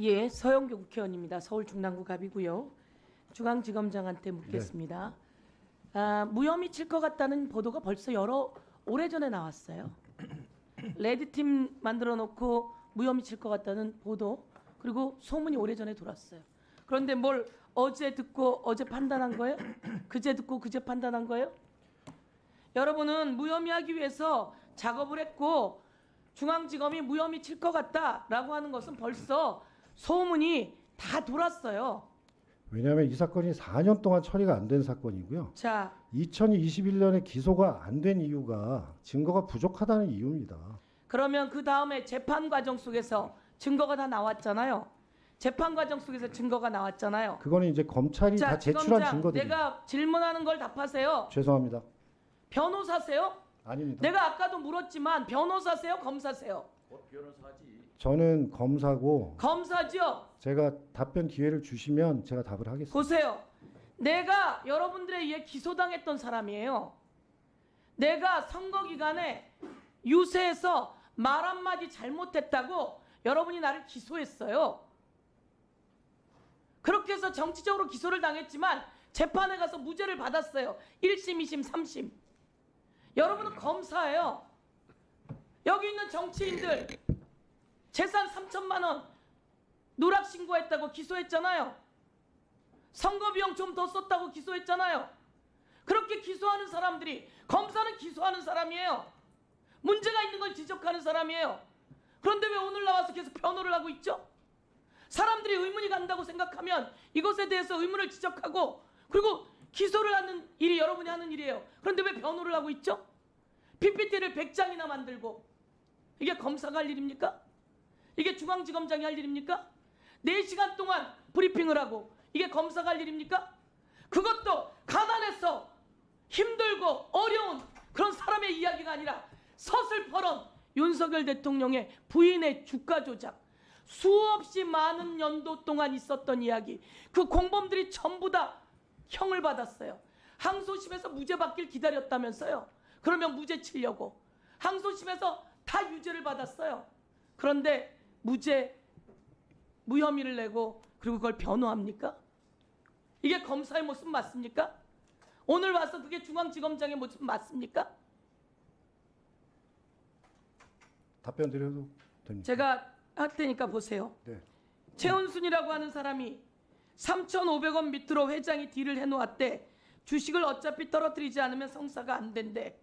예, 서영교 국회의원입니다. 서울 중랑구 갑이고요. 중앙지검장한테 묻겠습니다. 무혐의 칠 것 같다는 보도가 벌써 오래전에 나왔어요. 레드팀 만들어 놓고 무혐의 칠 것 같다는 보도, 그리고 소문이 오래전에 돌았어요. 그런데 뭘 어제 듣고 어제 판단한 거예요? 그제 듣고 그제 판단한 거예요? 여러분은 무혐의하기 위해서 작업을 했고 중앙지검이 무혐의 칠 것 같다라고 하는 것은 벌써 소문이 다 돌았어요. 왜냐하면 이 사건이 4년 동안 처리가 안 된 사건이고요. 자, 2021년에 기소가 안 된 이유가 증거가 부족하다는 이유입니다. 그러면 그 다음에 재판 과정 속에서 증거가 다 나왔잖아요. 재판 과정 속에서 증거가 나왔잖아요. 그거는 이제 검찰이 자, 다 제출한 지검장, 증거들입니다. 내가 질문하는 걸 답하세요. 죄송합니다. 변호사세요? 아닙니다. 내가 아까도 물었지만 변호사세요? 검사세요? 변호사지. 저는 검사고 검사죠? 제가 답변 기회를 주시면 제가 답을 하겠습니다. 보세요. 내가 여러분들에 의해 기소당했던 사람이에요. 내가 선거 기간에 유세에서 말 한마디 잘못했다고 여러분이 나를 기소했어요. 그렇게 해서 정치적으로 기소를 당했지만 재판에 가서 무죄를 받았어요. 1심, 2심, 3심. 여러분은 검사예요. 여기 있는 정치인들 재산 3천만 원 누락 신고했다고 기소했잖아요. 선거 비용 좀 더 썼다고 기소했잖아요. 그렇게 기소하는 사람들이, 검사는 기소하는 사람이에요. 문제가 있는 걸 지적하는 사람이에요. 그런데 왜 오늘 나와서 계속 변호를 하고 있죠? 사람들이 의문이 간다고 생각하면 이것에 대해서 의문을 지적하고, 그리고 기소를 하는 일이 여러분이 하는 일이에요. 그런데 왜 변호를 하고 있죠? PPT를 100장이나 만들고. 이게 검사가 할 일입니까? 이게 중앙지검장이 할 일입니까? 4시간 동안 브리핑을 하고 이게 검사가 할 일입니까? 그것도 가난해서 힘들고 어려운 그런 사람의 이야기가 아니라 서슬퍼런 윤석열 대통령의 부인의 주가 조작, 수없이 많은 연도 동안 있었던 이야기, 그 공범들이 전부 다 형을 받았어요. 항소심에서 무죄 받길 기다렸다면서요. 그러면 무죄 치려고 항소심에서 다 유죄를 받았어요. 그런데 무혐의를 내고 그리고 그걸 변호합니까? 이게 검사의 모습 맞습니까? 오늘 와서 그게 중앙지검장의 모습 맞습니까? 답변 드려도 됩니까? 제가 할 테니까 보세요. 네. 최은순이라고 하는 사람이 3,500원 밑으로 회장이 딜을 해놓았대. 주식을 어차피 떨어뜨리지 않으면 성사가 안 된대.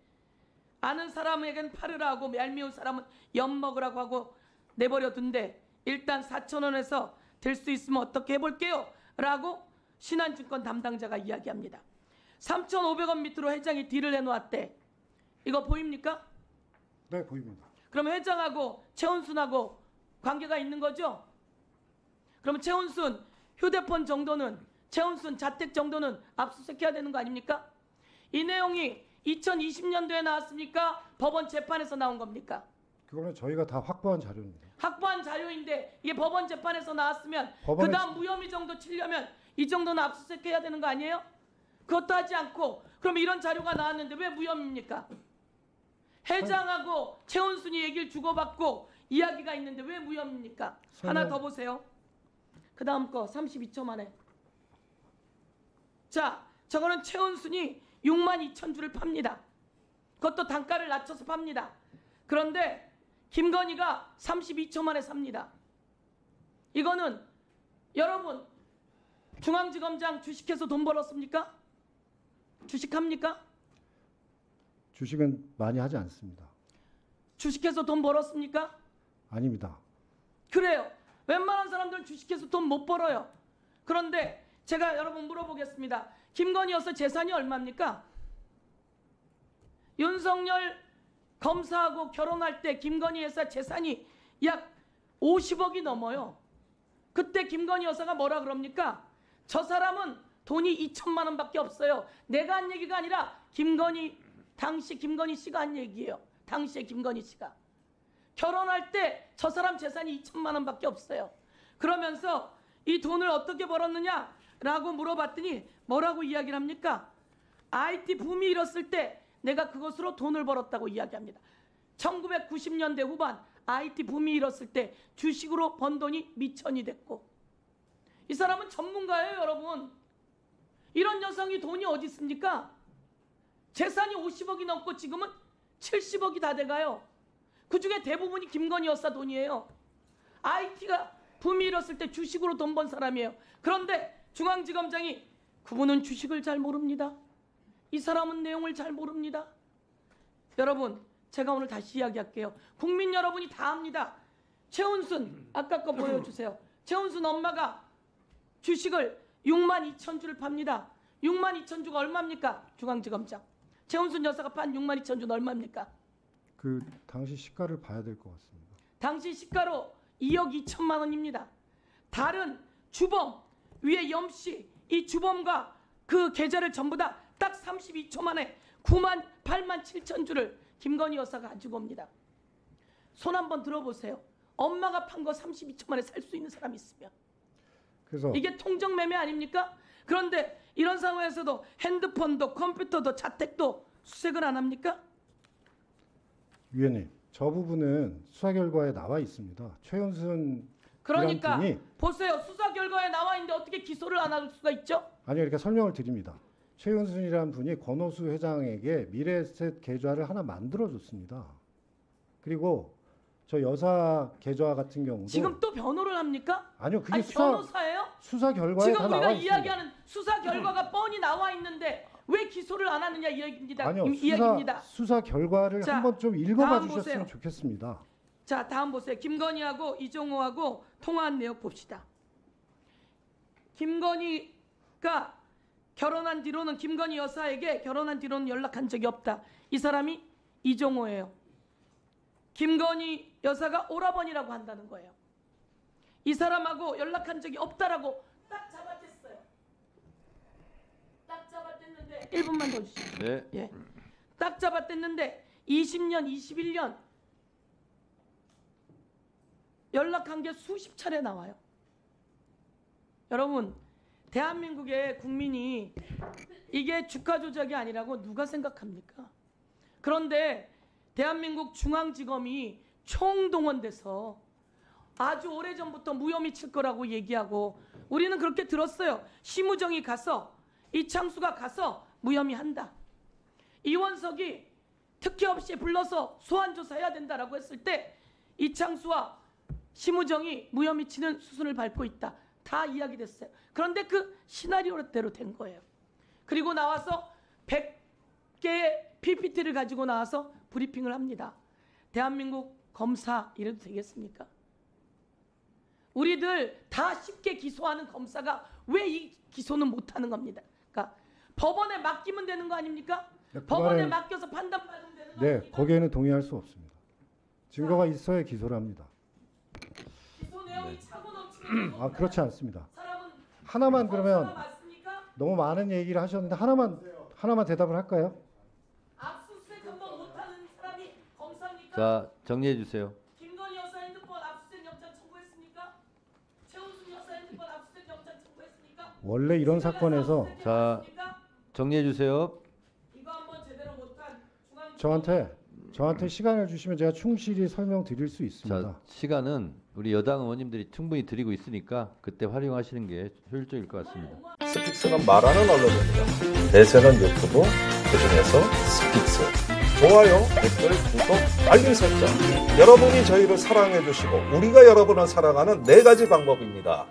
아는 사람에겐 팔으라고, 얄미운 사람은 엿먹으라고 하고 내버려둔대. 일단 4,000원에서 될 수 있으면 어떻게 해볼게요 라고 신한증권 담당자가 이야기합니다. 3,500원 밑으로 회장이 딜을 해놓았대. 이거 보입니까? 네, 보입니다. 그럼 회장하고 최은순하고 관계가 있는 거죠? 그럼 최은순 휴대폰 정도는, 최은순 자택 정도는 압수수색해야 되는 거 아닙니까? 이 내용이 2020년도에 나왔습니까? 법원 재판에서 나온 겁니까? 그거는 저희가 다 확보한 자료입니다. 확보한 자료인데 이게 법원 재판에서 나왔으면 그 다음 무혐의 정도 치려면 이 정도는 압수수색해야 되는 거 아니에요? 그것도 하지 않고 그럼 이런 자료가 나왔는데 왜 무혐의입니까? 회장하고 최은순이 얘기를 주고받고 이야기가 있는데 왜 무혐의입니까? 하나 더 보세요. 그 다음 거 32초 만에. 자, 저거는 최은순이 62,000주를 팝니다. 그것도 단가를 낮춰서 팝니다. 그런데 김건희가 32초 만에 삽니다. 이거는 여러분 중앙지검장 주식해서 돈 벌었습니까? 주식합니까? 주식은 많이 하지 않습니다. 주식해서 돈 벌었습니까? 아닙니다. 그래요. 웬만한 사람들은 주식해서 돈 못 벌어요. 그런데 제가 여러분 물어보겠습니다. 김건희 여사 재산이 얼마입니까? 윤석열 검사하고 결혼할 때 김건희 여사 재산이 약 50억이 넘어요. 그때 김건희 여사가 뭐라 그럽니까? 저 사람은 돈이 2천만 원밖에 없어요. 내가 한 얘기가 아니라 당시 김건희 씨가 한 얘기예요. 당시에 김건희 씨가. 결혼할 때 저 사람 재산이 2천만 원밖에 없어요. 그러면서 이 돈을 어떻게 벌었느냐라고 물어봤더니 뭐라고 이야기를 합니까? IT 붐이 일었을 때 내가 그것으로 돈을 벌었다고 이야기합니다. 1990년대 후반 IT 붐이 일었을 때 주식으로 번 돈이 미천이 됐고, 이 사람은 전문가예요, 여러분. 이런 여성이 돈이 어디 있습니까? 재산이 50억이 넘고 지금은 70억이 다 돼가요. 그중에 대부분이 김건희 여사 돈이에요. IT가 붐이 일었을 때 주식으로 돈 번 사람이에요. 그런데 중앙지검장이 그분은 주식을 잘 모릅니다. 이 사람은 내용을 잘 모릅니다. 여러분, 제가 오늘 다시 이야기할게요. 국민 여러분이 다 압니다. 최은순, 아까 거 보여주세요. 최은순 엄마가 주식을 62,000주를 팝니다. 62,000주가 얼마입니까? 중앙지검장. 최은순 여사가 판 62,000주는 얼마입니까? 그 당시 시가를 봐야 될 것 같습니다. 당시 시가로 2억 2천만 원입니다. 다른 주범, 위에 염씨, 이 주범과 그 계좌를 전부 다 딱 32초 만에 8만 7천 주를 김건희 여사가 가지고 옵니다. 손 한번 들어보세요. 엄마가 판 거 32초 만에 살 수 있는 사람이 있으면. 그래서 이게 통정매매 아닙니까? 그런데 이런 상황에서도 핸드폰도 컴퓨터도 자택도 수색을 안 합니까? 위원님, 저 부분은 수사 결과에 나와 있습니다. 최은순 그러니까 분이 보세요. 수사 결과에 나와 있는데 어떻게 기소를 안 할 수가 있죠? 아니요, 이렇게 설명을 드립니다. 최은순이라는 분이 권오수 회장에게 미래에셋 계좌를 하나 만들어줬습니다. 그리고 저 여사 계좌 같은 경우도 지금 또 변호를 합니까? 아니요, 그게 아니, 변호사예요? 수사 결과에 지금 다 우리가 나와 있습니다. 이야기하는 수사 결과가 뻔히 나와 있는데 왜 기소를 안 하느냐 이야기입니다. 아니요, 이야기입니다. 수사 결과를 자, 한번 좀 읽어봐 다음 주셨으면 보세요. 좋겠습니다. 자, 다음 보세요. 김건희하고 이종호하고 통화한 내용 봅시다. 김건희가 결혼한 뒤로는 김건희 여사에게 결혼한 뒤로는 연락한 적이 없다. 이 사람이 이종호예요. 김건희 여사가 오라버니라고 한다는 거예요. 이 사람하고 연락한 적이 없다라고 딱 잡아댔어요. 딱 잡아댔는데 1분만 더 주시죠. 네. 예. 딱 잡아댔는데 20년, 21년 연락한 게 수십 차례 나와요. 여러분, 대한민국의 국민이 이게 주가 조작이 아니라고 누가 생각합니까? 그런데 대한민국 중앙지검이 총동원돼서 아주 오래전부터 무혐의 칠 거라고 얘기하고 우리는 그렇게 들었어요. 심우정이 가서 이창수가 가서 무혐의 한다. 이원석이 특혜 없이 불러서 소환조사해야 된다라고 했을 때 이창수와 심우정이 무혐의 치는 수순을 밟고 있다. 다 이야기됐어요. 그런데 그 시나리오대로 된 거예요. 그리고 나와서 100개의 PPT를 가지고 나와서 브리핑을 합니다. 대한민국 검사 이래도 되겠습니까? 우리들 다 쉽게 기소하는 검사가 왜 이 기소는 못하는 겁니다. 그러니까 법원에 맡기면 되는 거 아닙니까? 네, 법원에 맡겨서 판단받으면 되는 거 네, 아닙니까? 거기에는 동의할 수 없습니다. 증거가 있어야 기소를 합니다. 기소 내용이 차고 넘치는 아, 그렇지 않습니다. 사람은 하나만 그러면 검사가 맞습니까? 너무 많은 얘기를 하셨는데 하나만 대답을 할까요? 압수수색 한번 못하는 사람이 검사입니까? 자, 정리해 주세요. 김건희 여사 핸드폰 압수수색 영장 청구했습니까? 최은순 여사 핸드폰 압수수색 영장 청구했습니까? 원래 이런 사건에서 압수수색 자, 했습니까? 정리해 주세요. 이거 한번 제대로 못한 중앙 저한테 시간을 주시면 제가 충실히 설명드릴 수 있습니다. 자, 시간은 우리 여당 의원님들이 충분히 드리고 있으니까 그때 활용하시는 게 효율적일 것 같습니다. 스픽스는 말하는 언론입니다. 대세는 유튜브, 그중에서 스픽스. 좋아요, 댓글, 구독, 알림 설정. 여러분이 저희를 사랑해 주시고 우리가 여러분을 사랑하는 4가지 방법입니다.